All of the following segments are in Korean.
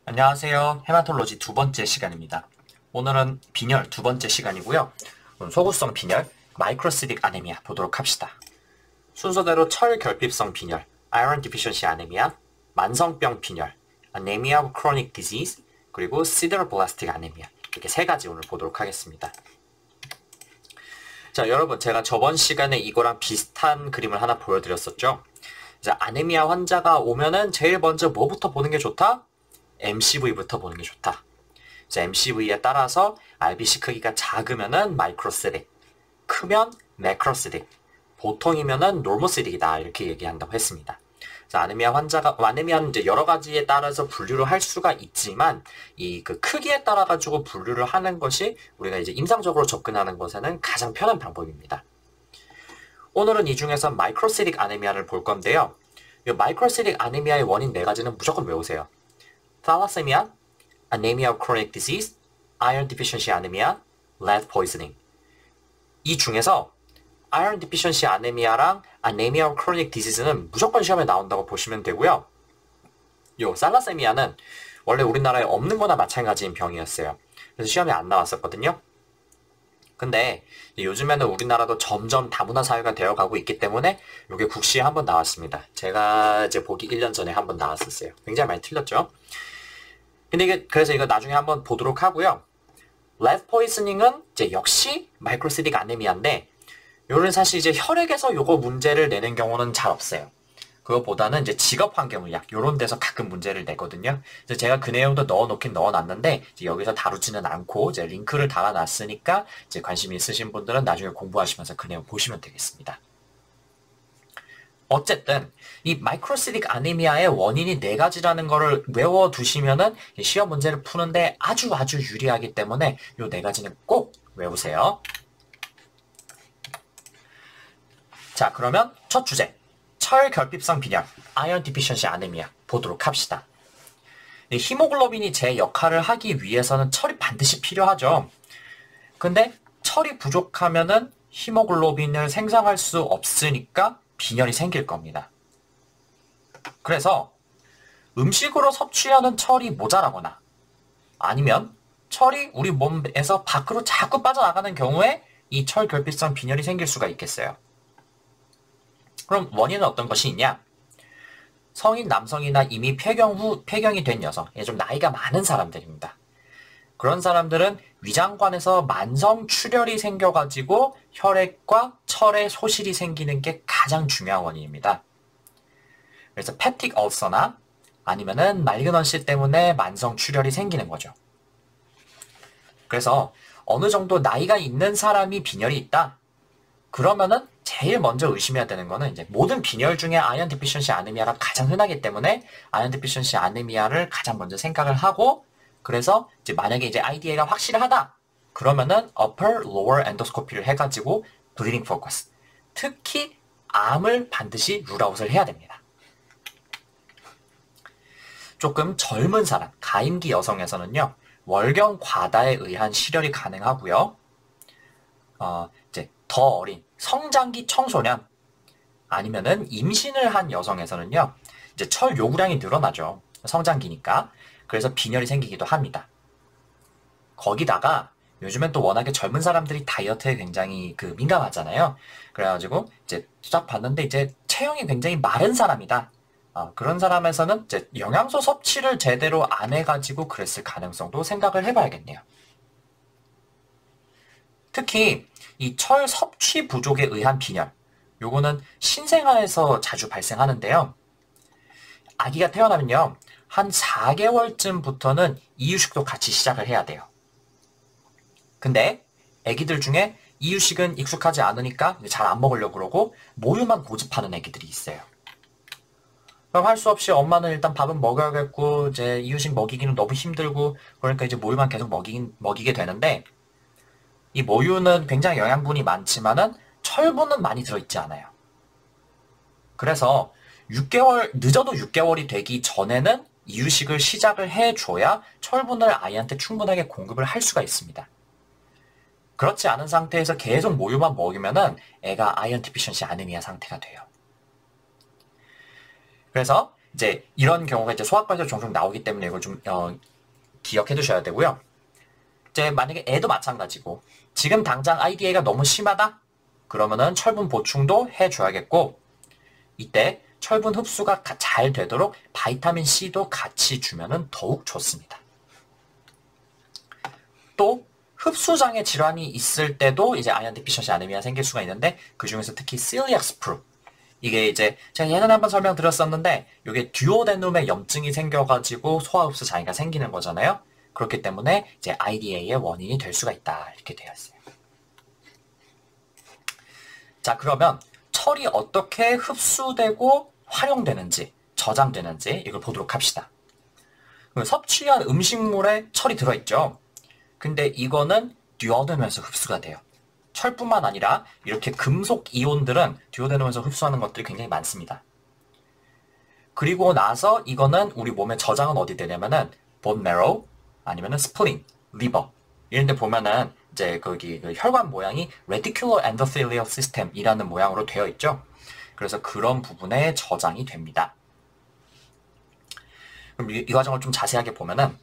안녕하세요. 헤마톨로지 두 번째 시간입니다. 오늘은 빈혈 두 번째 시간이고요. 소구성 빈혈, 마이크로시딕 아네미아 보도록 합시다. 순서대로 철결핍성 빈혈, Iron Deficiency Anemia, 만성병 빈혈, Anemia of Chronic Disease, 그리고 Sideroblastic Anemia 이렇게 세 가지 오늘 보도록 하겠습니다. 자, 여러분 제가 저번 시간에 이거랑 비슷한 그림을 하나 보여드렸었죠. 이제 아네미아 환자가 오면은 제일 먼저 뭐부터 보는 게 좋다? MCV부터 보는 게 좋다. 이제 MCV에 따라서 RBC 크기가 작으면은 마이크로시딕, 크면 매크로시딕, 보통이면은 노모시딕이다 이렇게 얘기한다고 했습니다. 그래서 아네미아는 이제 여러 가지에 따라서 분류를 할 수가 있지만 이 그 크기에 따라 가지고 분류를 하는 것이 우리가 이제 임상적으로 접근하는 것에는 가장 편한 방법입니다. 오늘은 이 중에서 마이크로시딕 아네미아를 볼 건데요. 이 마이크로시딕 아네미아의 원인 네 가지는 무조건 외우세요. thalassemia, anemia of chronic disease, iron deficiency anemia, lead poisoning. 이 중에서 iron deficiency anemia랑 anemia of chronic disease는 무조건 시험에 나온다고 보시면 되고요. 요 thalasemia는 원래 우리나라에 없는 거나 마찬가지인 병이었어요. 그래서 시험에 안 나왔었거든요. 근데 요즘에는 우리나라도 점점 다문화 사회가 되어가고 있기 때문에 이게 국시에 한번 나왔습니다. 제가 이제 보기 1년 전에 한번 나왔었어요. 굉장히 많이 틀렸죠. 근데 그래서 이거 나중에 한번 보도록 하고요. lead poisoning은 이제 역시 마이크로시딕 아네미아인데 요는 사실 이제 혈액에서 요거 문제를 내는 경우는 잘 없어요. 그것보다는 이제 직업환경의학 요런 데서 가끔 문제를 내거든요. 그래서 제가 그 내용도 넣어놓긴 넣어놨는데 이제 여기서 다루지는 않고 이제 링크를 달아놨으니까 이제 관심 있으신 분들은 나중에 공부하시면서 그 내용 보시면 되겠습니다. 어쨌든 이 마이크로시딕 아네미아의 원인이 네 가지라는 거를 외워두시면은 시험 문제를 푸는데 아주 유리하기 때문에 이 네 가지는 꼭 외우세요. 자, 그러면 첫 주제 철결핍성 빈혈 Iron Deficiency Anemia 보도록 합시다. 히모글로빈이 제 역할을 하기 위해서는 철이 반드시 필요하죠. 근데 철이 부족하면은 히모글로빈을 생성할 수 없으니까 빈혈이 생길 겁니다. 그래서 음식으로 섭취하는 철이 모자라거나 아니면 철이 우리 몸에서 밖으로 자꾸 빠져나가는 경우에 이 철결핍성 빈혈이 생길 수가 있겠어요. 그럼 원인은 어떤 것이 있냐? 성인 남성이나 이미 폐경이 된 여성, 좀 나이가 많은 사람들입니다. 그런 사람들은 위장관에서 만성 출혈이 생겨가지고 혈액과 철의 소실이 생기는 게 가장 중요한 원인입니다. 그래서 펩틱 얼서나 아니면은 말그넌시 때문에 만성 출혈이 생기는 거죠. 그래서 어느 정도 나이가 있는 사람이 빈혈이 있다? 그러면은 제일 먼저 의심해야 되는 거는 이제 모든 빈혈 중에 아이언 디피션시 아네미아가 가장 흔하기 때문에 아이언 디피션시 아네미아를 가장 먼저 생각을 하고 그래서 이제 만약에 이제 IDA가 확실하다 그러면은 upper lower endoscopy를 해가지고 bleeding focus 특히 암을 반드시 룰아웃을 해야 됩니다. 조금 젊은 사람 가임기 여성에서는요 월경 과다에 의한 실혈이 가능하고요. 이제 더 어린 성장기 청소년 아니면은 임신을 한 여성에서는요 이제 철 요구량이 늘어나죠. 성장기니까. 그래서 빈혈이 생기기도 합니다. 거기다가 요즘엔 또 워낙에 젊은 사람들이 다이어트에 굉장히 민감하잖아요. 그래가지고 이제 쫙 봤는데 이제 체형이 굉장히 마른 사람이다. 그런 사람에서는 이제 영양소 섭취를 제대로 안 해가지고 그랬을 가능성도 생각을 해봐야겠네요. 특히 이 철 섭취 부족에 의한 빈혈, 요거는 신생아에서 자주 발생하는데요. 아기가 태어나면요, 한 4개월쯤부터는 이유식도 같이 시작을 해야 돼요. 근데 아기들 중에 이유식은 익숙하지 않으니까 잘 안 먹으려고 그러고 모유만 고집하는 아기들이 있어요. 그럼 할 수 없이 엄마는 일단 밥은 먹어야겠고 이제 이유식 먹이기는 너무 힘들고 그러니까 이제 모유만 계속 먹이게 되는데 이 모유는 굉장히 영양분이 많지만은 철분은 많이 들어있지 않아요. 그래서 6개월, 늦어도 6개월이 되기 전에는 이유식을 시작을 해줘야 철분을 아이한테 충분하게 공급을 할 수가 있습니다. 그렇지 않은 상태에서 계속 모유만 먹이면은 애가 아이언 디피션시 아네미아 상태가 돼요. 그래서 이제 이런 경우가 이제 소아과에서 종종 나오기 때문에 이걸 좀 기억해 두셔야 되고요. 이제 만약에 애도 마찬가지고 지금 당장 IDA가 너무 심하다? 그러면은 철분 보충도 해줘야겠고 이때 철분 흡수가 잘 되도록 바이타민 C도 같이 주면은 더욱 좋습니다. 또 흡수장애 질환이 있을 때도 이제 아이언 디피셔시 아네미아 생길 수가 있는데 그 중에서 특히 celiac sprue 이게 이제 제가 예전에 한번 설명드렸었는데 이게 듀오데눔에 염증이 생겨가지고 소화흡수 장애가 생기는 거잖아요. 그렇기 때문에 이제 IDA의 원인이 될 수가 있다 이렇게 되어 있어요. 자 그러면 철이 어떻게 흡수되고 활용되는지 저장되는지 이걸 보도록 합시다. 섭취한 음식물에 철이 들어있죠. 근데 이거는 듀오데눔에서 흡수가 돼요. 철뿐만 아니라 이렇게 금속 이온들은 듀오데눔에서 흡수하는 것들이 굉장히 많습니다. 그리고 나서 이거는 우리 몸에 저장은 어디 되냐면은 본 메로우 아니면은 스플린, 리버 이런 데 보면은 이제 거기 그 혈관 모양이 reticular endothelial system이라는 모양으로 되어 있죠. 그래서 그런 부분에 저장이 됩니다. 그럼 이 과정을 좀 자세하게 보면은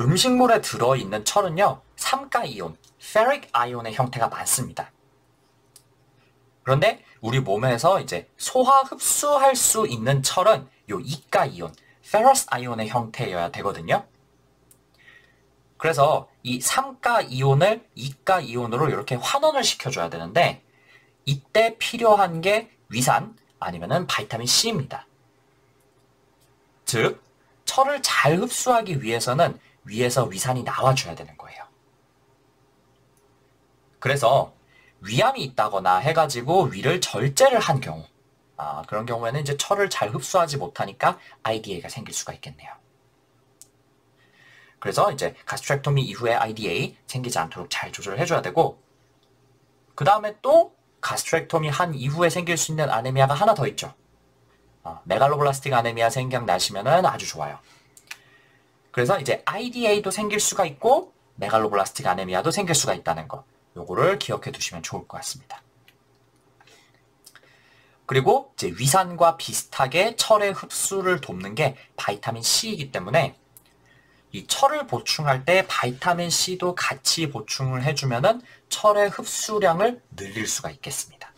음식물에 들어있는 철은요, 삼가이온, ferric i온의 형태가 많습니다. 그런데 우리 몸에서 이제 소화 흡수할 수 있는 철은 요 이가이온, ferrous i온의 형태여야 되거든요. 그래서 이 삼가이온을 이가이온으로 이렇게 환원을 시켜줘야 되는데 이때 필요한 게 위산 아니면은 바이타민 C입니다. 즉, 철을 잘 흡수하기 위해서는 위에서 위산이 나와줘야 되는 거예요. 그래서 위암이 있다거나 해가지고 위를 절제를 한 경우 그런 경우에는 이제 철을 잘 흡수하지 못하니까 IDA가 생길 수가 있겠네요. 그래서 이제 가스트렉토미 이후에 IDA 생기지 않도록 잘 조절을 해줘야 되고 그 다음에 또 가스트렉토미 한 이후에 생길 수 있는 아네미아가 하나 더 있죠. 메갈로블라스틱 아네미아 생각나시면은 아주 좋아요. 그래서 이제 IDA도 생길 수가 있고 메갈로블라스틱 아네미아도 생길 수가 있다는 거. 요거를 기억해 두시면 좋을 것 같습니다. 그리고 이제 위산과 비슷하게 철의 흡수를 돕는 게 바이타민 C이기 때문에 이 철을 보충할 때 바이타민 C도 같이 보충을 해주면은 철의 흡수량을 늘릴 수가 있겠습니다.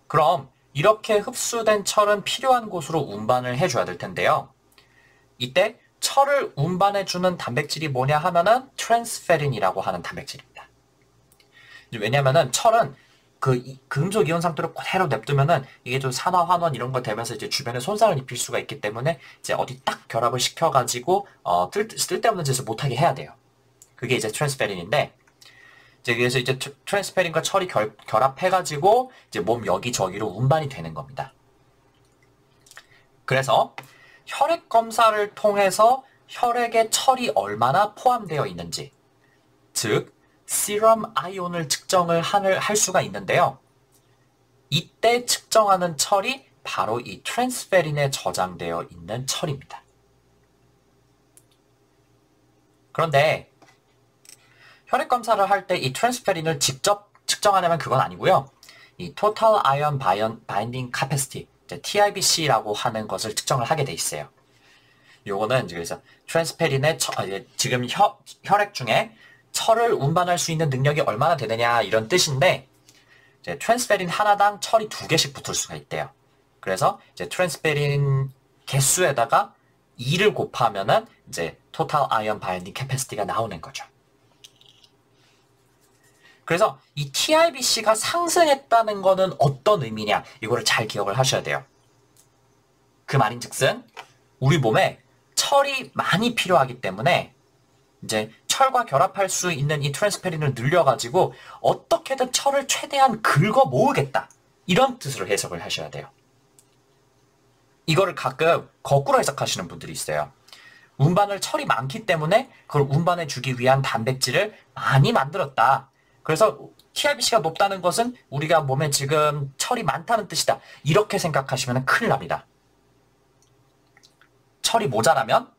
그럼 이렇게 흡수된 철은 필요한 곳으로 운반을 해줘야 될 텐데요. 이때 철을 운반해주는 단백질이 뭐냐 하면은 트랜스페린이라고 하는 단백질입니다. 왜냐면은 철은 그 금속 이온 상태로 그대로 냅두면은 이게 좀 산화 환원 이런 거 되면서 이제 주변에 손상을 입힐 수가 있기 때문에 이제 어디 딱 결합을 시켜가지고 쓸데없는 짓을 못하게 해야 돼요. 그게 이제 트랜스페린인데 그래서 이제 트랜스페린과 철이 결합해가지고 이제 몸 여기저기로 운반이 되는 겁니다. 그래서 혈액 검사를 통해서 혈액에 철이 얼마나 포함되어 있는지, 즉 serum 아이온을 측정을 할 수가 있는데요. 이때 측정하는 철이 바로 이 트랜스페린에 저장되어 있는 철입니다. 그런데 혈액 검사를 할 때 이 트랜스페린을 직접 측정하려면 그건 아니고요. 이 Total Ion Binding Capacity, TIBC라고 하는 것을 측정을 하게 돼 있어요. 요거는 이제 그래서 트랜스페린의 지금 혈액 중에 철을 운반할 수 있는 능력이 얼마나 되느냐 이런 뜻인데 이제 트랜스페린 하나당 철이 2개씩 붙을 수가 있대요. 그래서 이제 트랜스페린 개수에다가 2를 곱하면은 이제 Total Ion Binding Capacity가 나오는 거죠. 그래서 이 TIBC가 상승했다는 거는 어떤 의미냐 이거를 잘 기억을 하셔야 돼요. 그 말인즉슨 우리 몸에 철이 많이 필요하기 때문에 이제 철과 결합할 수 있는 이 트랜스페린을 늘려가지고 어떻게든 철을 최대한 긁어 모으겠다 이런 뜻으로 해석을 하셔야 돼요. 이거를 가끔 거꾸로 해석하시는 분들이 있어요. 운반을 철이 많기 때문에 그걸 운반해 주기 위한 단백질을 많이 만들었다. 그래서 TIBC가 높다는 것은 우리가 몸에 지금 철이 많다는 뜻이다. 이렇게 생각하시면 큰일 납니다. 철이 모자라면,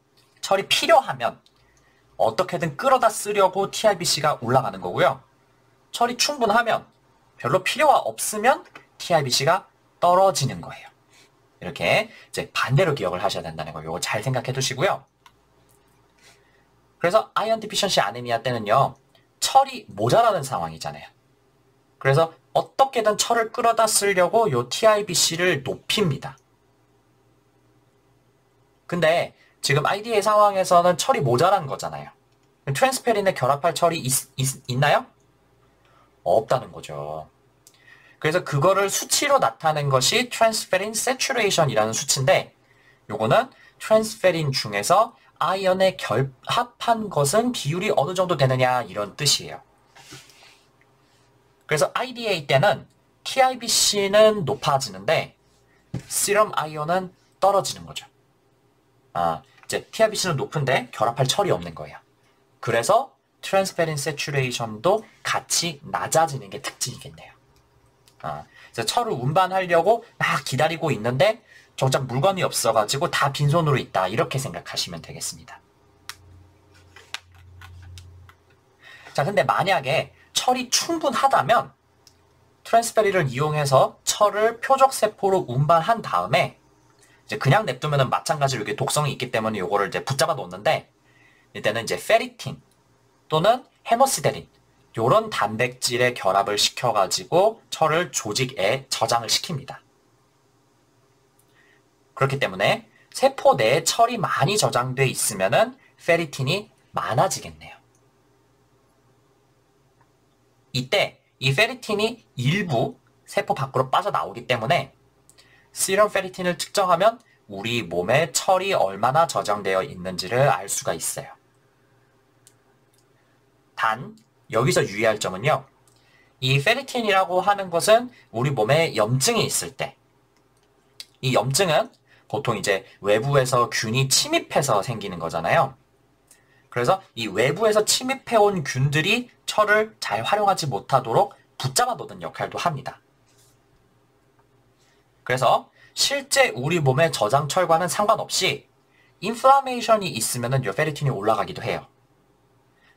철이 필요하면 어떻게든 끌어다 쓰려고 TIBC가 올라가는 거고요. 철이 충분하면, 별로 필요가 없으면 TIBC가 떨어지는 거예요. 이렇게 이제 반대로 기억을 하셔야 된다는 거 요거 잘 생각해 두시고요. 그래서 아이언 디피션시 아네미아 때는요. 철이 모자라는 상황이잖아요. 그래서 어떻게든 철을 끌어다 쓰려고 요 TIBC를 높입니다. 근데 지금 IDA 상황에서는 철이 모자란 거잖아요. 트랜스페린에 결합할 철이 있나요? 없다는 거죠. 그래서 그거를 수치로 나타낸 것이 트랜스페린 세츄레이션이라는 수치인데 요거는 트랜스페린 중에서 아이언에 결합한 것은 비율이 어느 정도 되느냐 이런 뜻이에요. 그래서 IDA 때는 TIBC는 높아지는데 시럼 아이언은 떨어지는 거죠. 이제 TIBC는 높은데 결합할 철이 없는 거예요. 그래서 트랜스페린 세츄레이션도 같이 낮아지는 게 특징이겠네요. 그래서 철을 운반하려고 막 기다리고 있는데 정작 물건이 없어가지고 다 빈손으로 있다 이렇게 생각하시면 되겠습니다. 자, 근데 만약에 철이 충분하다면 트랜스페린을 이용해서 철을 표적세포로 운반한 다음에 이제 그냥 냅두면은 마찬가지로 이게 독성이 있기 때문에 이거를 이제 붙잡아 놓는데 이때는 이제 페리틴 또는 헤모시데린 요런 단백질의 결합을 시켜가지고 철을 조직에 저장을 시킵니다. 그렇기 때문에 세포 내에 철이 많이 저장돼 있으면은 페리틴이 많아지겠네요. 이때 이 페리틴이 일부 세포 밖으로 빠져나오기 때문에 시럼 페리틴을 측정하면 우리 몸에 철이 얼마나 저장되어 있는지를 알 수가 있어요. 단 여기서 유의할 점은요. 이 페리틴이라고 하는 것은 우리 몸에 염증이 있을 때 이 염증은 보통 이제 외부에서 균이 침입해서 생기는 거잖아요. 그래서 이 외부에서 침입해온 균들이 철을 잘 활용하지 못하도록 붙잡아 놓는 역할도 합니다. 그래서 실제 우리 몸의 저장철과는 상관없이 인플라메이션이 있으면은 이 페리틴이 올라가기도 해요.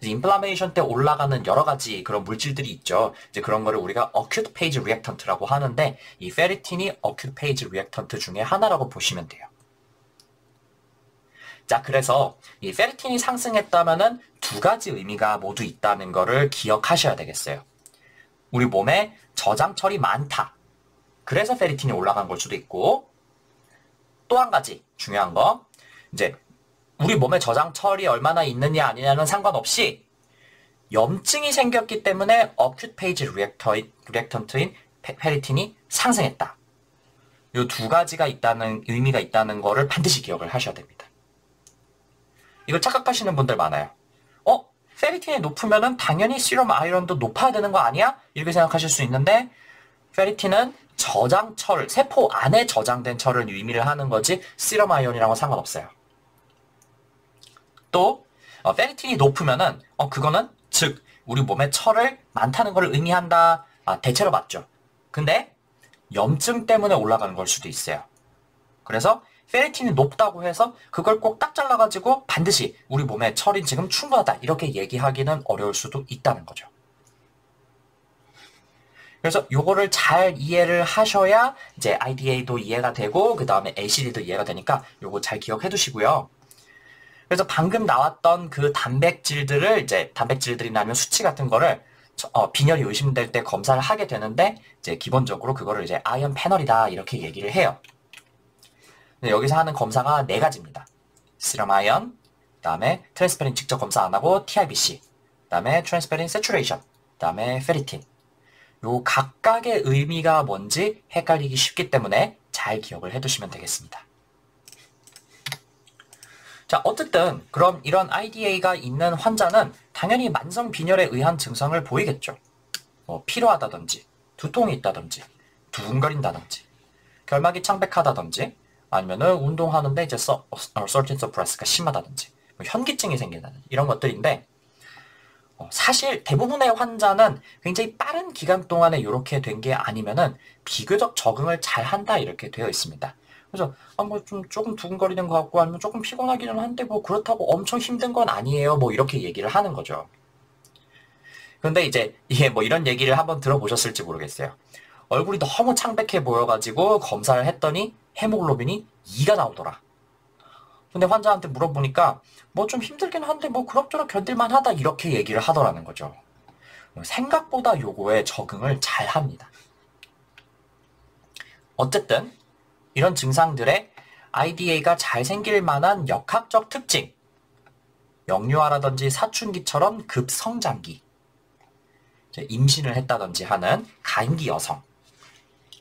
인플라메이션 때 올라가는 여러 가지 그런 물질들이 있죠. 이제 그런 거를 우리가 acute phase reactant라고 하는데 이 페리틴이 acute phase reactant 중에 하나라고 보시면 돼요. 자, 그래서 이 페리틴이 상승했다면은 두 가지 의미가 모두 있다는 거를 기억하셔야 되겠어요. 우리 몸에 저장철이 많다. 그래서 페리틴이 올라간 걸 수도 있고 또 한 가지 중요한 거 이제 우리 몸에 저장철이 얼마나 있느냐 아니냐는 상관없이 염증이 생겼기 때문에 acute phase reactant인 페리틴이 상승했다. 이 두 가지가 있다는 의미가 있다는 거를 반드시 기억을 하셔야 됩니다. 이거 착각하시는 분들 많아요. 페리틴이 높으면은 당연히 시럼 아이언도 높아야 되는 거 아니야? 이렇게 생각하실 수 있는데 페리틴은 저장철, 세포 안에 저장된 철을 의미를 하는 거지 시럼 아이언이랑은 상관없어요. 또 페리틴이 높으면은 그거는 즉 우리 몸에 철을 많다는 걸 의미한다. 대체로 맞죠. 근데 염증 때문에 올라가는 걸 수도 있어요. 그래서 페리틴이 높다고 해서 그걸 꼭 딱 잘라가지고 반드시 우리 몸에 철이 지금 충분하다 이렇게 얘기하기는 어려울 수도 있다는 거죠. 그래서 요거를 잘 이해를 하셔야 이제 IDA도 이해가 되고 그 다음에 ACD도 이해가 되니까 요거 잘 기억해 두시고요. 그래서 방금 나왔던 그 단백질들을 이제 단백질들이나 아니면 수치 같은 거를 빈혈이 의심될 때 검사를 하게 되는데 이제 기본적으로 그거를 이제 아이언 패널이다 이렇게 얘기를 해요. 근데 여기서 하는 검사가 네 가지입니다. 시럼 아이언, 그 다음에 트랜스페린 직접 검사 안 하고 TIBC, 그 다음에 트랜스페린 세츄레이션, 그 다음에 페리틴. 요 각각의 의미가 뭔지 헷갈리기 쉽기 때문에 잘 기억을 해두시면 되겠습니다. 자, 어쨌든 그럼 이런 IDA가 있는 환자는 당연히 만성 빈혈에 의한 증상을 보이겠죠. 피로하다든지, 두통이 있다든지, 두근거린다든지, 결막이 창백하다든지, 아니면은 운동하는데 이제 surge of breath가 심하다든지, 현기증이 생긴다든지 이런 것들인데 사실 대부분의 환자는 굉장히 빠른 기간 동안에 이렇게 된 게 아니면은 비교적 적응을 잘 한다 이렇게 되어 있습니다. 그래서 뭐 좀 조금 두근거리는 것 같고 아니면 조금 피곤하기는 한데 뭐 그렇다고 엄청 힘든 건 아니에요. 뭐 이렇게 얘기를 하는 거죠. 근데 이제 이게 뭐 이런 얘기를 한번 들어보셨을지 모르겠어요. 얼굴이 너무 창백해 보여가지고 검사를 했더니 헤모글로빈이 2가 나오더라. 근데 환자한테 물어보니까 뭐 좀 힘들긴 한데 뭐 그럭저럭 견딜만 하다 이렇게 얘기를 하더라는 거죠. 생각보다 요거에 적응을 잘 합니다. 어쨌든 이런 증상들의 IDA가 잘 생길 만한 역학적 특징, 영유아라든지 사춘기처럼 급성장기, 임신을 했다든지 하는 가임기 여성,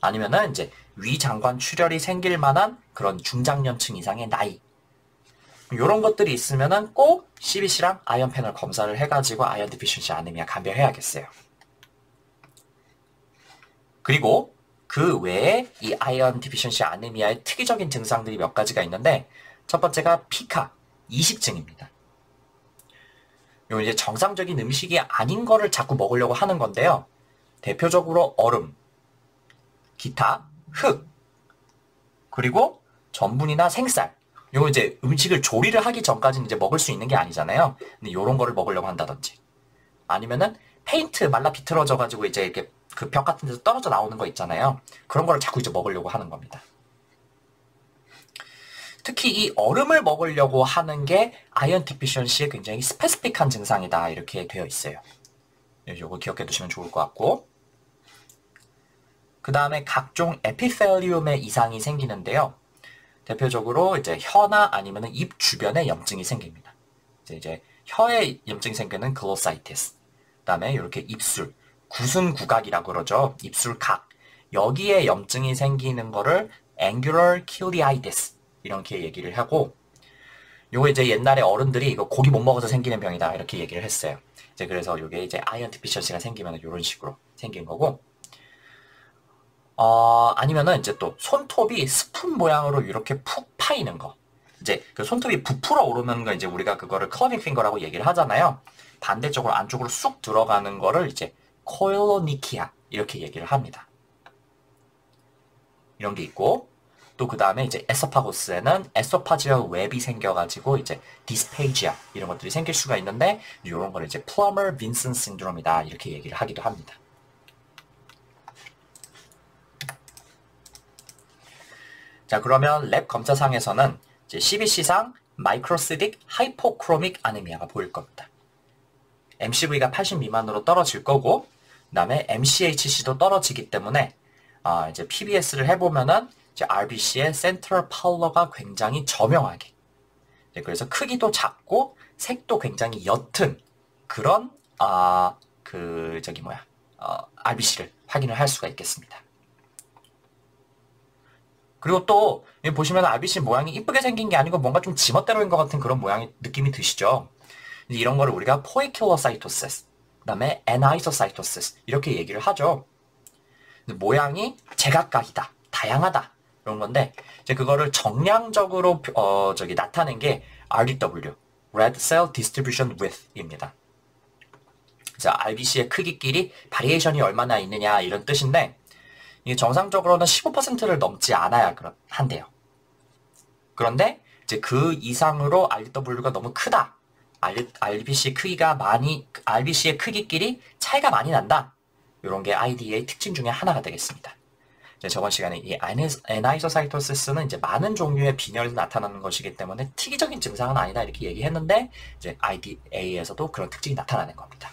아니면은 이제 위장관 출혈이 생길 만한 그런 중장년층 이상의 나이, 이런 것들이 있으면은 꼭 CBC랑 아이언 패널 검사를 해가지고 아이언 디피션시 아니미아 감별해야겠어요. 그리고 그 외에 이 아이언 디피션시 아니미아의 특이적인 증상들이 몇 가지가 있는데, 첫 번째가 피카, 이식증입니다. 요 이제 정상적인 음식이 아닌 거를 자꾸 먹으려고 하는 건데요. 대표적으로 얼음, 기타, 흙, 그리고 전분이나 생쌀. 요 이제 음식을 조리를 하기 전까지는 이제 먹을 수 있는 게 아니잖아요. 근데 요런 거를 먹으려고 한다든지. 아니면은 페인트 말라 비틀어져가지고 이제 이렇게 그 벽 같은 데서 떨어져 나오는 거 있잖아요. 그런 거를 자꾸 이제 먹으려고 하는 겁니다. 특히 이 얼음을 먹으려고 하는 게 아이언 디피션시의 굉장히 스페시픽한 증상이다 이렇게 되어 있어요. 요거 기억해 두시면 좋을 것 같고, 그 다음에 각종 에피텔리움의 이상이 생기는데요. 대표적으로 이제 혀나 아니면 입 주변에 염증이 생깁니다. 이제 혀에 염증이 생기는 글로사이티스, 그 다음에 이렇게 입술, 구순 구각이라고 그러죠. 입술 각, 여기에 염증이 생기는 거를 angular cheilitis 이렇게 얘기를 하고, 요거 이제 옛날에 어른들이 이거 고기 못 먹어서 생기는 병이다 이렇게 얘기를 했어요. 이제 그래서 요게 이제 아이언 디피션시가 생기면 이런 식으로 생긴 거고, 아니면은 이제 또 손톱이 스푼 모양으로 이렇게 푹 파이는 거. 이제 그 손톱이 부풀어 오르는 거 이제 우리가 그거를 커빙 핑거라고 얘기를 하잖아요. 반대쪽으로 안쪽으로 쑥 들어가는 거를 이제 코일로니키아 이렇게 얘기를 합니다. 이런 게 있고, 또 그 다음에 이제 에소파고스에는 에소파지얼 웹이 생겨가지고 이제 디스페이지아 이런 것들이 생길 수가 있는데, 이런 거를 이제 플러머 빈슨 신드롬이다 이렇게 얘기를 하기도 합니다. 자, 그러면 랩 검사상에서는 이제 CBC상 마이크로시딕 하이포크로믹 아네미아가 보일 겁니다. MCV가 80 미만으로 떨어질 거고, 그 다음에 MCHC도 떨어지기 때문에 이제 PBS를 해보면은 이제 RBC의 센트럴 펄러가 굉장히 저명하게, 그래서 크기도 작고 색도 굉장히 옅은 그런 RBC를 확인을 할 수가 있겠습니다. 그리고 또 보시면 RBC 모양이 이쁘게 생긴 게 아니고 뭔가 좀 지멋대로인 것 같은 그런 모양이 느낌이 드시죠? 이런 거를 우리가 포이큘로사이토시스, 그 다음에 애나이소사이토시스 이렇게 얘기를 하죠. 모양이 제각각이다, 다양하다 이런 건데, 이제 그거를 정량적으로 나타낸 게 RDW, Red Cell Distribution Width입니다. 자, RBC의 크기끼리 바리에이션이 얼마나 있느냐 이런 뜻인데, 이게 정상적으로는 15%를 넘지 않아야 한대요. 그런데 이제 그 이상으로 RDW가 너무 크다, RBC 크기가 RBC의 크기끼리 차이가 많이 난다, 이런 게 IDA의 특징 중에 하나가 되겠습니다. 이제 저번 시간에 이 애나이소사이토시스는 이제 많은 종류의 빈혈에서 나타나는 것이기 때문에 특이적인 증상은 아니다 이렇게 얘기했는데, 이제 IDA에서도 그런 특징이 나타나는 겁니다.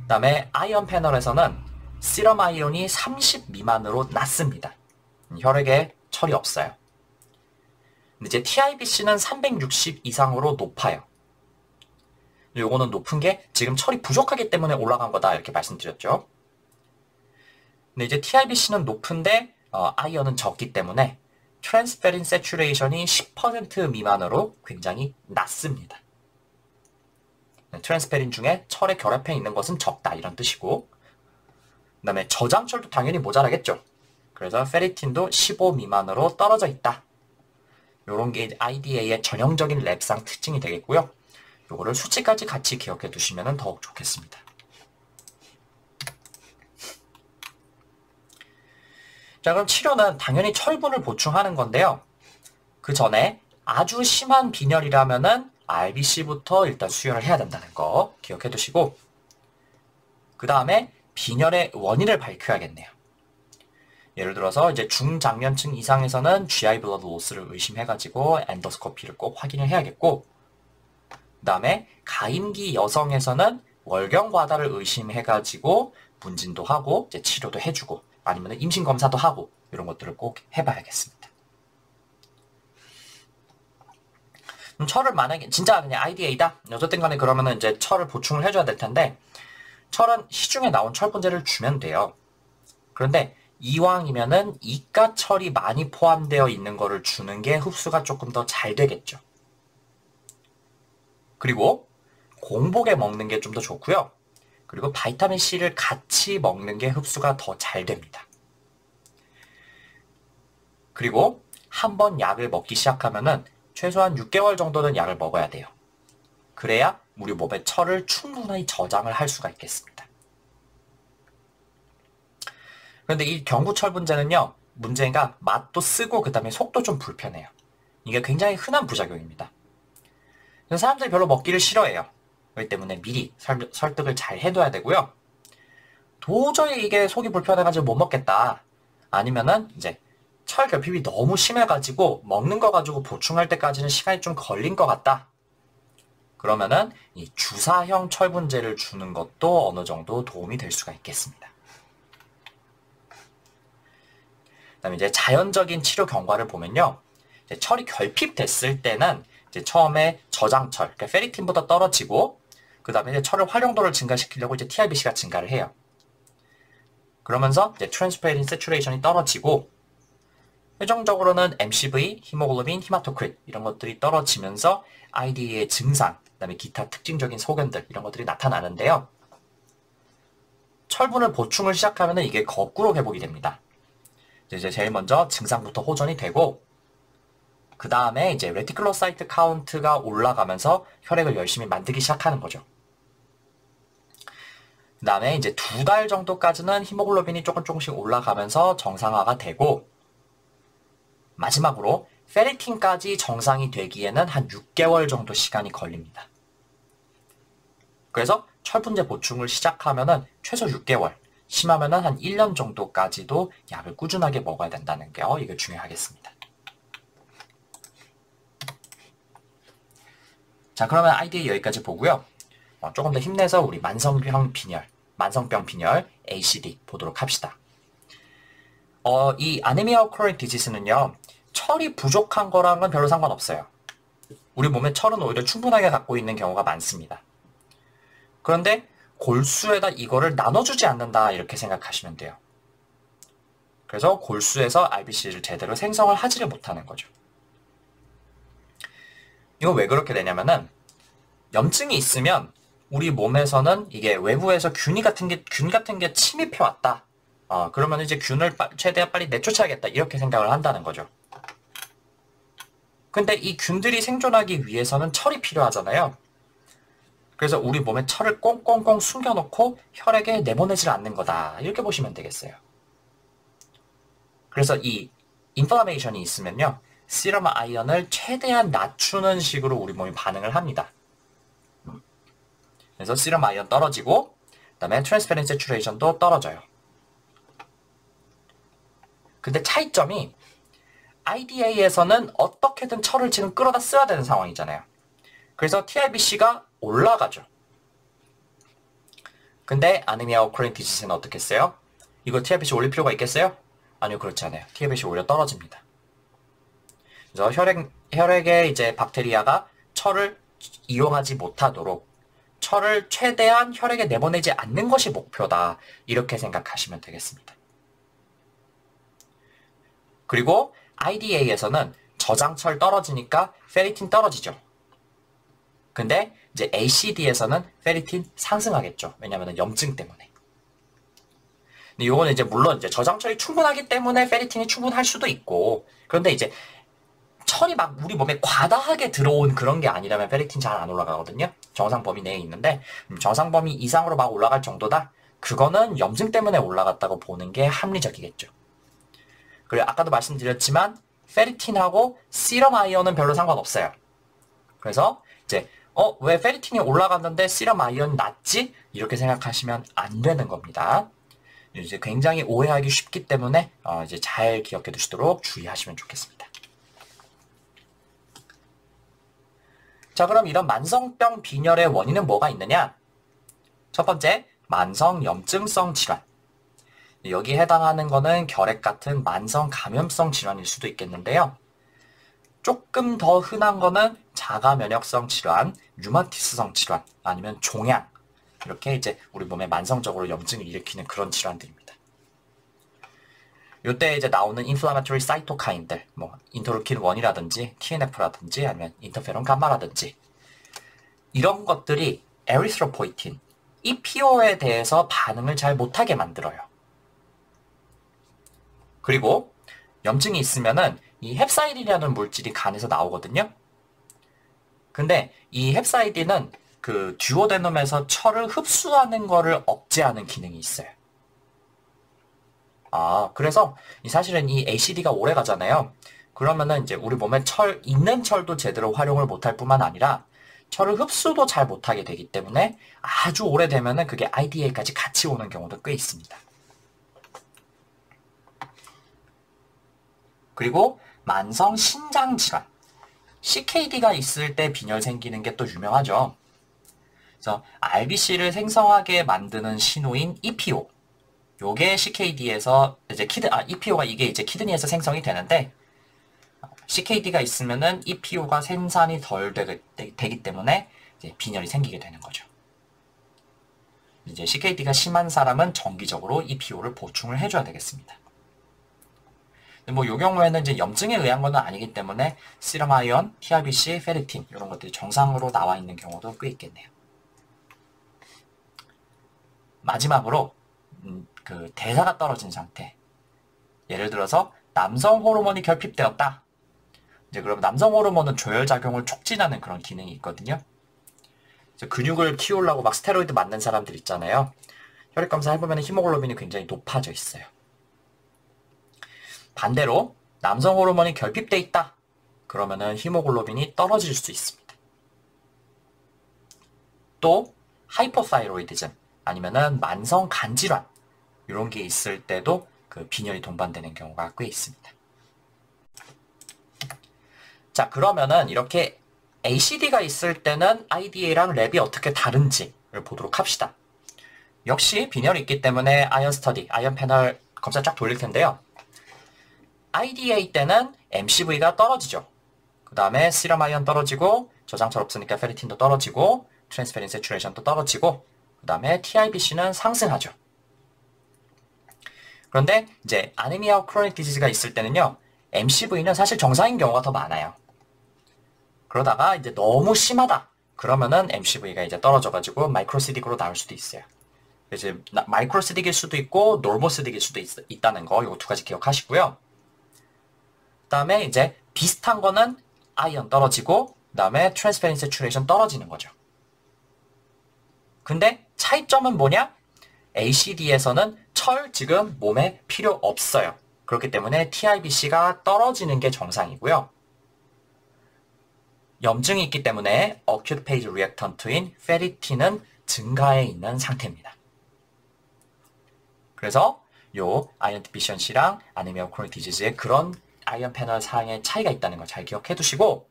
그 다음에 아이언 패널에서는 시럼 아이온이 30 미만으로 낮습니다. 혈액에 철이 없어요. 근데 이제 TIBC는 360 이상으로 높아요. 요거는 높은 게 지금 철이 부족하기 때문에 올라간 거다 이렇게 말씀드렸죠. 근데 이제 TIBC는 높은데 아이언은 적기 때문에 트랜스페린 세츄레이션이 10% 미만으로 굉장히 낮습니다. 트랜스페린 중에 철의 결합해 있는 것은 적다 이런 뜻이고, 그 다음에 저장철도 당연히 모자라겠죠. 그래서 페리틴도 15 미만으로 떨어져 있다. 요런 게 IDA의 전형적인 랩상 특징이 되겠고요. 요거를 수치까지 같이 기억해 두시면 더욱 좋겠습니다. 자, 그럼 치료는 당연히 철분을 보충하는 건데요. 그 전에 아주 심한 빈혈이라면은 RBC부터 일단 수혈을 해야 된다는 거 기억해 두시고, 그 다음에 빈혈의 원인을 밝혀야겠네요. 예를 들어서 이제 중장년층 이상에서는 GI 블러드 로스를 의심해가지고 엔도스코피를 꼭 확인을 해야겠고, 그 다음에 가임기 여성에서는 월경 과다를 의심해가지고 문진도 하고 이제 치료도 해주고 아니면 임신 검사도 하고 이런 것들을 꼭 해봐야겠습니다. 철을 만약에 진짜 그냥 IDA다 어쨌든 간에 그러면은 이제 철을 보충을 해줘야 될 텐데, 철은 시중에 나온 철분제를 주면 돼요. 그런데 이왕이면은 이가철이 많이 포함되어 있는 거를 주는 게 흡수가 조금 더 잘 되겠죠. 그리고 공복에 먹는 게 좀 더 좋고요. 그리고 바이타민 C를 같이 먹는 게 흡수가 더 잘 됩니다. 그리고 한 번 약을 먹기 시작하면은 최소한 6개월 정도는 약을 먹어야 돼요. 그래야 우리 몸에 철을 충분히 저장을 할 수가 있겠습니다. 그런데 이 경구철분제는요, 문제가 맛도 쓰고 그 다음에 속도 좀 불편해요. 이게 굉장히 흔한 부작용입니다. 사람들이 별로 먹기를 싫어해요. 그렇기 때문에 미리 설득을 잘 해둬야 되고요. 도저히 이게 속이 불편해가지고 못 먹겠다. 아니면은 이제 철 결핍이 너무 심해가지고 먹는 거 가지고 보충할 때까지는 시간이 좀 걸린 것 같다. 그러면은 이 주사형 철분제를 주는 것도 어느 정도 도움이 될 수가 있겠습니다. 그다음에 이제 자연적인 치료 경과를 보면요, 이제 철이 결핍됐을 때는 이제 처음에 저장철, 그러니까 페리틴보다 떨어지고, 그 다음에 이제 철의 활용도를 증가시키려고 이제 TRBC가 증가를 해요. 그러면서 이제 트랜스페린 세츄레이션이 떨어지고, 최종적으로는 MCV, 히모글로빈, 히마토크릿 이런 것들이 떨어지면서 IDA의 증상, 그 다음에 기타 특징적인 소견들 이런 것들이 나타나는데요. 철분을 보충을 시작하면 이게 거꾸로 회복이 됩니다. 이제 제일 먼저 증상부터 호전이 되고, 그 다음에 이제 레티큘로사이트 카운트가 올라가면서 혈액을 열심히 만들기 시작하는 거죠. 그 다음에 이제 2달 정도까지는 히모글로빈이 조금씩 올라가면서 정상화가 되고, 마지막으로 페리틴까지 정상이 되기에는 한 6개월 정도 시간이 걸립니다. 그래서 철분제 보충을 시작하면은 최소 6개월, 심하면은 한 1년 정도까지도 약을 꾸준하게 먹어야 된다는 게 이게 중요하겠습니다. 자, 그러면 IDA 여기까지 보고요. 조금 더 힘내서 우리 만성병 빈혈 ACD 보도록 합시다. 이 아네미아 오커링 디지스는요, 철이 부족한 거랑은 별로 상관없어요. 우리 몸에 철은 오히려 충분하게 갖고 있는 경우가 많습니다. 그런데 골수에다 이거를 나눠주지 않는다 이렇게 생각하시면 돼요. 그래서 골수에서 RBC를 제대로 생성을 하지를 못하는 거죠. 이거 왜 그렇게 되냐면은, 염증이 있으면 우리 몸에서는 이게 외부에서 균 같은 게 침입해 왔다. 그러면 이제 균을 최대한 빨리 내쫓아야겠다 이렇게 생각을 한다는 거죠. 근데 이 균들이 생존하기 위해서는 철이 필요하잖아요. 그래서 우리 몸에 철을 꽁꽁꽁 숨겨놓고 혈액에 내보내질 않는 거다 이렇게 보시면 되겠어요. 그래서 이 인플라메이션이 있으면요, 시럼 아이언을 최대한 낮추는 식으로 우리 몸이 반응을 합니다. 그래서 시럼 아이언 떨어지고, 그 다음에 트랜스페린 세츄레이션도 떨어져요. 근데 차이점이 IDA에서는 어떻게든 철을 지금 끌어다 써야 되는 상황이잖아요. 그래서 TRBC가 올라가죠. 근데 아네미아 오커링 디지스는 어떻게 써요? 이거 TRBC 올릴 필요가 있겠어요? 아니요, 그렇지 않아요. TRBC 오히려 떨어집니다. 그래서 혈액에 이제 박테리아가 철을 이용하지 못하도록 철을 최대한 혈액에 내보내지 않는 것이 목표다 이렇게 생각하시면 되겠습니다. 그리고 IDA에서는 저장철 떨어지니까 페리틴 떨어지죠. 근데 이제 ACD에서는 페리틴 상승하겠죠. 왜냐하면 염증 때문에. 근데 이거는 이제 물론 이제 저장철이 충분하기 때문에 페리틴이 충분할 수도 있고, 그런데 이제 철이 막 우리 몸에 과다하게 들어온 그런 게 아니라면 페리틴 잘 안 올라가거든요. 정상 범위 내에 있는데 정상 범위 이상으로 막 올라갈 정도다? 그거는 염증 때문에 올라갔다고 보는 게 합리적이겠죠. 그리고 아까도 말씀드렸지만 페리틴하고 시럼 아이언은 별로 상관없어요. 그래서 이제 왜 페리틴이 올라갔는데 시럼 아이언 낮지? 이렇게 생각하시면 안 되는 겁니다. 이제 굉장히 오해하기 쉽기 때문에 이제 잘 기억해 두시도록 주의하시면 좋겠습니다. 자, 그럼 이런 만성병 빈혈의 원인은 뭐가 있느냐? 첫 번째, 만성 염증성 질환. 여기에 해당하는 거는 결핵 같은 만성 감염성 질환일 수도 있겠는데요. 조금 더 흔한 거는 자가 면역성 질환, 류마티스성 질환, 아니면 종양. 이렇게 이제 우리 몸에 만성적으로 염증을 일으키는 그런 질환들입니다. 이때 이제 나오는 인플라마토리 사이토카인들, 뭐 인터루킨 1이라든지 TNF라든지 아니면 인터페론 감마라든지 이런 것들이 에리스로포이틴, EPO에 대해서 반응을 잘 못하게 만들어요. 그리고 염증이 있으면은 이 헵사이딘이라는 물질이 간에서 나오거든요. 근데 이 헵사이딘은 그 듀오데놈에서 철을 흡수하는 거를 억제하는 기능이 있어요. 그래서 사실은 이 ACD가 오래 가잖아요. 그러면은 이제 우리 몸에 있는 철도 제대로 활용을 못할 뿐만 아니라 철을 흡수도 잘 못하게 되기 때문에 아주 오래되면은 그게 IDA까지 같이 오는 경우도 꽤 있습니다. 그리고 만성 신장 질환. CKD가 있을 때 빈혈 생기는 게 또 유명하죠. 그래서 RBC를 생성하게 만드는 신호인 EPO. 요게 CKD에서 이제 EPO가 이게 이제 키드니에서 생성이 되는데 CKD가 있으면은 EPO가 생산이 덜 되기 때문에 이제 빈혈이 생기게 되는 거죠. 이제 CKD가 심한 사람은 정기적으로 EPO를 보충을 해줘야 되겠습니다. 뭐 요 경우에는 이제 염증에 의한 건 아니기 때문에 시럼 아이언, TRBC, 페리틴 이런 것들이 정상으로 나와 있는 경우도 꽤 있겠네요. 마지막으로 그 대사가 떨어진 상태. 예를 들어서 남성 호르몬이 결핍되었다. 이제 그럼 남성 호르몬은 조혈 작용을 촉진하는 그런 기능이 있거든요. 근육을 키우려고 막 스테로이드 맞는 사람들 있잖아요. 혈액 검사 해보면 히모글로빈이 굉장히 높아져 있어요. 반대로 남성 호르몬이 결핍돼 있다. 그러면은 히모글로빈이 떨어질 수 있습니다. 또 하이포사이로이디즘 아니면은 만성 간질환 이런 게 있을 때도 그 빈혈이 동반되는 경우가 꽤 있습니다. 자, 그러면은 이렇게 ACD가 있을 때는 IDA랑 랩이 어떻게 다른지를 보도록 합시다. 역시 빈혈이 있기 때문에 아이언 스터디, 아이언 패널 검사 쫙 돌릴 텐데요. IDA 때는 MCV가 떨어지죠. 그 다음에 시럼 아이언 떨어지고 저장철 없으니까 페리틴도 떨어지고 트랜스페린 세츄레이션도 떨어지고 그 다음에 TIBC는 상승하죠. 그런데 이제 아네미아 크로닉 디지즈가 있을 때는요. MCV는 사실 정상인 경우가 더 많아요. 그러다가 이제 너무 심하다. 그러면은 MCV가 이제 떨어져가지고 마이크로시딕으로 나올 수도 있어요. 이제 마이크로시딕일 수도 있고 노모시딕일 수도 있다는 거 이거 두 가지 기억하시고요. 그 다음에 이제 비슷한 거는 아이언 떨어지고 그 다음에 트랜스페린 세츄레이션 떨어지는 거죠. 근데 차이점은 뭐냐? ACD에서는 철 지금 몸에 필요 없어요. 그렇기 때문에 TIBC가 떨어지는 게 정상이고요. 염증이 있기 때문에 acute phase reactant인 페리틴은 증가해 있는 상태입니다. 그래서 요 아이언 디피션시랑 아네미아 크로닉 디지즈의 그런 아이언 패널 사항의 차이가 있다는 거 잘 기억해 두시고,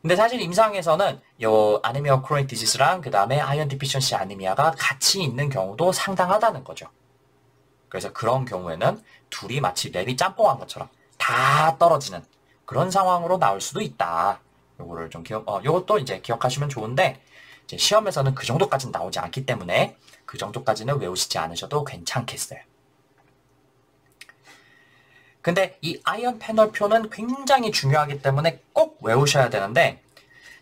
근데 사실 임상에서는 요 아네미아 크로닉 디지즈랑 그 다음에 아이언 디피션시 아네미아가 같이 있는 경우도 상당하다는 거죠. 그래서 그런 경우에는 둘이 마치 랩이 짬뽕한 것처럼 다 떨어지는 그런 상황으로 나올 수도 있다. 요거를 좀 요것도 이제 기억하시면 좋은데, 이제 시험에서는 그 정도까지는 나오지 않기 때문에 그 정도까지는 외우시지 않으셔도 괜찮겠어요. 근데 이 아이언 패널표는 굉장히 중요하기 때문에 꼭 외우셔야 되는데,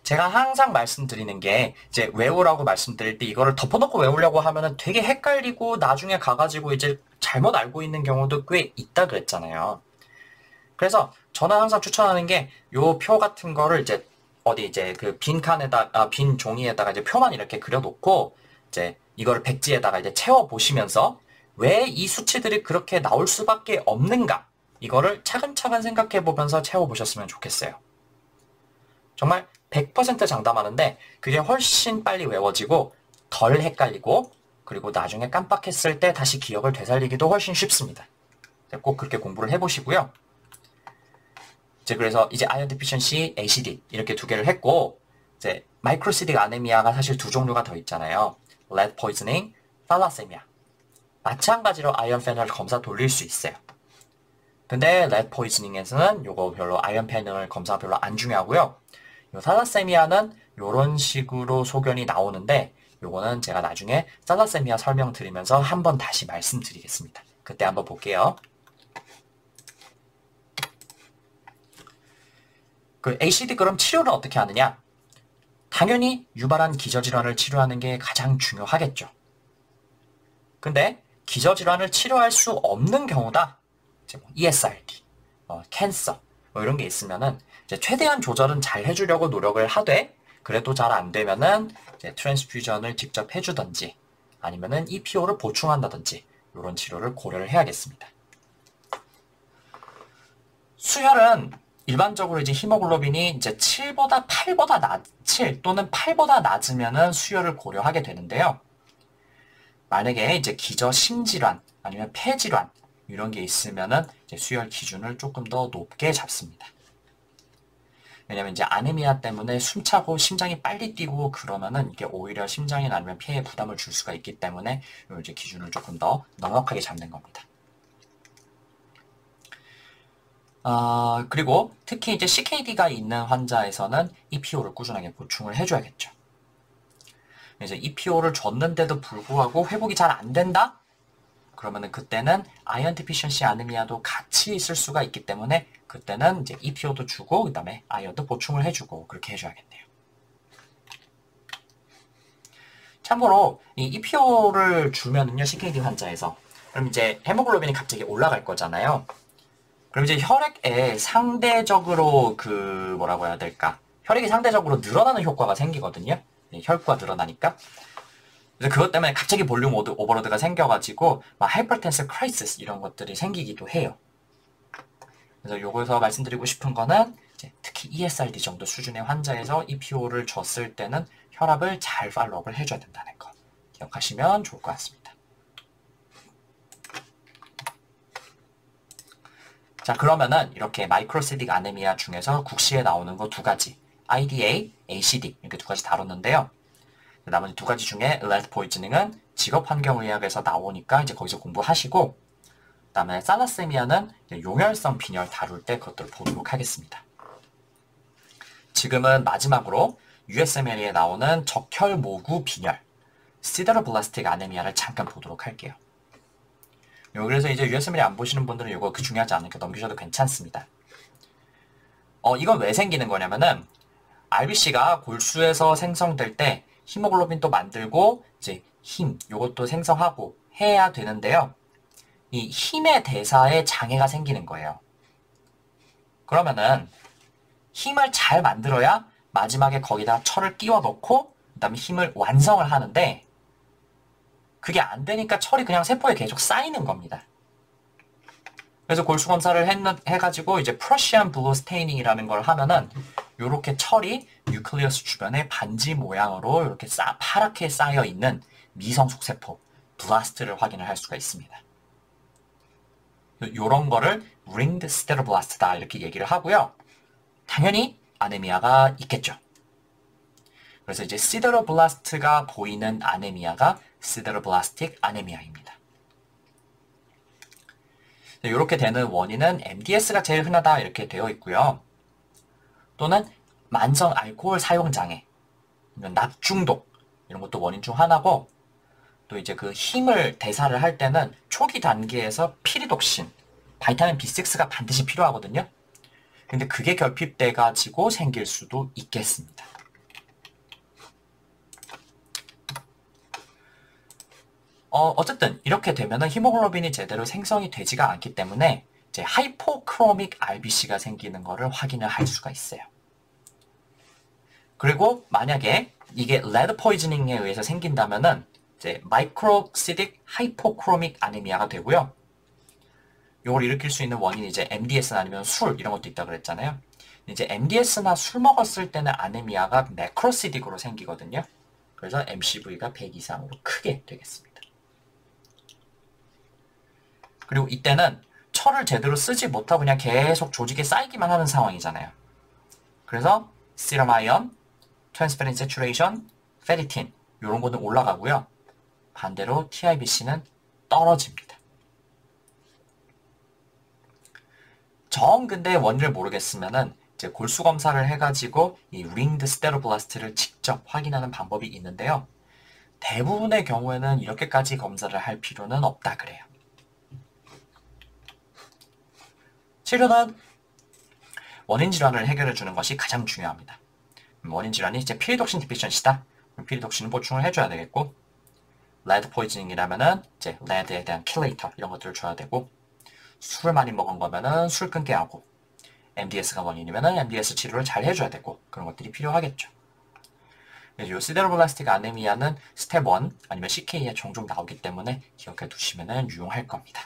제가 항상 말씀드리는 게 이제 외우라고 말씀드릴 때 이거를 덮어놓고 외우려고 하면은 되게 헷갈리고 나중에 가가지고 이제 잘못 알고 있는 경우도 꽤 있다 그랬잖아요. 그래서 저는 항상 추천하는 게 요 표 같은 거를 이제 어디 이제 그 빈 종이에다가 이제 표만 이렇게 그려놓고 이제 이거를 백지에다가 이제 채워 보시면서 왜 이 수치들이 그렇게 나올 수밖에 없는가, 이거를 차근차근 생각해 보면서 채워 보셨으면 좋겠어요. 정말 100% 장담하는데 그게 훨씬 빨리 외워지고 덜 헷갈리고 그리고 나중에 깜빡했을 때 다시 기억을 되살리기도 훨씬 쉽습니다. 꼭 그렇게 공부를 해보시고요. 이제 그래서 이제 아이언 디피션시, ACD 이렇게 두 개를 했고 이제 마이크로시딕 아네미아가 사실 두 종류가 더 있잖아요. lead poisoning, thalassemia. 마찬가지로 아이언 패널 검사 돌릴 수 있어요. 근데 lead poisoning에서는 요거 별로 아이언 패널 검사 별로 안 중요하고요. 요 thalassem이a는 요런 식으로 소견이 나오는데 요거는 제가 나중에 thalassemia 설명드리면서 한번 다시 말씀드리겠습니다. 그때 한번 볼게요. 그 ACD 그럼 치료를 어떻게 하느냐? 당연히 유발한 기저질환을 치료하는 게 가장 중요하겠죠. 근데 기저질환을 치료할 수 없는 경우다. 이제 뭐 ESRD, 캔서 이런 게 있으면은 이제 최대한 조절은 잘 해주려고 노력을 하되 그래도 잘 안 되면은 이제 트랜스퓨전을 직접 해주던지 아니면은 EPO를 보충한다든지 이런 치료를 고려를 해야겠습니다. 수혈은 일반적으로 이제 히모글로빈이 이제 7 또는 8보다 낮으면은 수혈을 고려하게 되는데요. 만약에 이제 기저 심질환 아니면 폐질환 이런 게 있으면은 이제 수혈 기준을 조금 더 높게 잡습니다. 왜냐면 이제 아네미아 때문에 숨차고 심장이 빨리 뛰고 그러면은 이게 오히려 심장이나 아니면 폐에 부담을 줄 수가 있기 때문에 이제 기준을 조금 더 넉넉하게 잡는 겁니다. 그리고 특히 이제 CKD가 있는 환자에서는 EPO를 꾸준하게 보충을 해줘야겠죠. 이제 EPO를 줬는데도 불구하고 회복이 잘 안 된다? 그러면은 그때는 아이언 디피션시 아네미아도 같이 있을 수가 있기 때문에 그때는 이제 EPO도 주고 그 다음에 아이언도 보충을 해주고 그렇게 해줘야겠네요. 참고로 이 EPO를 주면은요 CKD 환자에서 그럼 이제 헤모글로빈이 갑자기 올라갈 거잖아요. 그럼 이제 혈액에 상대적으로 그 뭐라고 해야 될까? 혈액이 상대적으로 늘어나는 효과가 생기거든요. 혈구가 늘어나니까. 그래서 그것 때문에 갑자기 볼륨 오버로드가 생겨가지고 막 하이퍼텐스 크라이시스 이런 것들이 생기기도 해요. 그래서 요거에서 말씀드리고 싶은 거는 이제 특히 ESRD 정도 수준의 환자에서 EPO를 줬을 때는 혈압을 잘 팔로우업을 해줘야 된다는 거 기억하시면 좋을 것 같습니다. 자 그러면은 이렇게 마이크로시딕 아네미아 중에서 국시에 나오는 거 두 가지 IDA, ACD 이렇게 두 가지 다뤘는데요. 나머지 두 가지 중에 lead poisoning은 직업환경의학에서 나오니까 이제 거기서 공부하시고 그다음에 살라세미아는 용혈성 빈혈 다룰 때 그것들을 보도록 하겠습니다. 지금은 마지막으로 USMLE에 나오는 적혈모구 빈혈 시데로블라스틱 아네미아를 잠깐 보도록 할게요. 그래서 이제 USMLE 안 보시는 분들은 이거 중요하지 않으니까 넘기셔도 괜찮습니다. 이건 왜 생기는 거냐면은 RBC가 골수에서 생성될 때 히모글로빈도 만들고 이제 힘 요것도 생성하고 해야 되는데요. 이 힘의 대사에 장애가 생기는 거예요. 그러면은 힘을 잘 만들어야 마지막에 거기다 철을 끼워 넣고 그 다음에 힘을 완성을 하는데 그게 안 되니까 철이 그냥 세포에 계속 쌓이는 겁니다. 그래서 골수 검사를 해가지고 이제 프러시안 블루 스테이닝이라는 걸 하면은 요렇게 철이 뉴클리어스 주변에 반지 모양으로 이렇게 파랗게 쌓여 있는 미성숙 세포 블라스트를 확인을 할 수가 있습니다. 요런 거를 ringed sideroblast다 이렇게 얘기를 하고요. 당연히 아네미아가 있겠죠. 그래서 이제 시데로블라스트가 보이는 아네미아가 시데로블라스틱 아네미아입니다. 이렇게 되는 원인은 MDS가 제일 흔하다 이렇게 되어 있고요. 또는 만성 알코올 사용 장애, 납중독 이런 것도 원인 중 하나고 또 이제 그 힘을 대사를 할 때는 초기 단계에서 피리독신, 바이타민 B6가 반드시 필요하거든요. 근데 그게 결핍돼 가지고 생길 수도 있겠습니다. 어쨌든 이렇게 되면은 히모글로빈이 제대로 생성이 되지가 않기 때문에 이제 하이포크로믹 RBC가 생기는 거를 확인을 할 수가 있어요. 그리고 만약에 이게 레드 포이즈닝에 의해서 생긴다면은 이제 마이크로시딕 하이포크로믹 아네미아가 되고요. 이걸 일으킬 수 있는 원인이 이제 MDS나 아니면 술 이런 것도 있다고 그랬잖아요. 이제 MDS나 술 먹었을 때는 아네미아가 매크로시딕으로 생기거든요. 그래서 MCV가 100 이상으로 크게 되겠습니다. 그리고 이때는 철을 제대로 쓰지 못하고 그냥 계속 조직에 쌓이기만 하는 상황이잖아요. 그래서 serum ion, transferrin saturation, ferritin 이런 거는 올라가고요. 반대로 TIBC는 떨어집니다. 정 근데 원인을 모르겠으면은 이제 골수 검사를 해가지고 이 ringed steroblast를 직접 확인하는 방법이 있는데요. 대부분의 경우에는 이렇게까지 검사를 할 필요는 없다 그래요. 치료는 원인 질환을 해결해 주는 것이 가장 중요합니다. 원인 질환이 이제 피리독신 디피션시다. 피리독신은 보충을 해줘야 되겠고, 레드 포이즈닝이라면은 이제 레드에 대한 킬레이터 이런 것들을 줘야 되고, 술을 많이 먹은 거면은 술 끊게 하고, MDS가 원인이면은 MDS 치료를 잘 해줘야 되고 그런 것들이 필요하겠죠. 이 시데로블라스틱 아네미아는 스텝 1 아니면 CK에 종종 나오기 때문에 기억해 두시면 유용할 겁니다.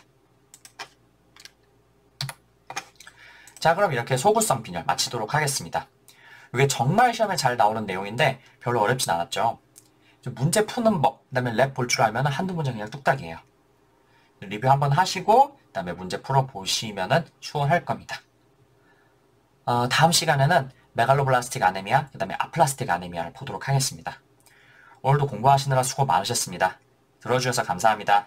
자, 그럼 이렇게 소구성 빈혈 마치도록 하겠습니다. 이게 정말 시험에 잘 나오는 내용인데 별로 어렵진 않았죠. 문제 푸는 법, 그 다음에 랩 볼 줄 알면 한두 문제 그냥 뚝딱이에요. 리뷰 한번 하시고 그 다음에 문제 풀어보시면 수월할 겁니다. 다음 시간에는 메갈로블라스틱 아네미아, 그 다음에 아플라스틱 아네미아를 보도록 하겠습니다. 오늘도 공부하시느라 수고 많으셨습니다. 들어주셔서 감사합니다.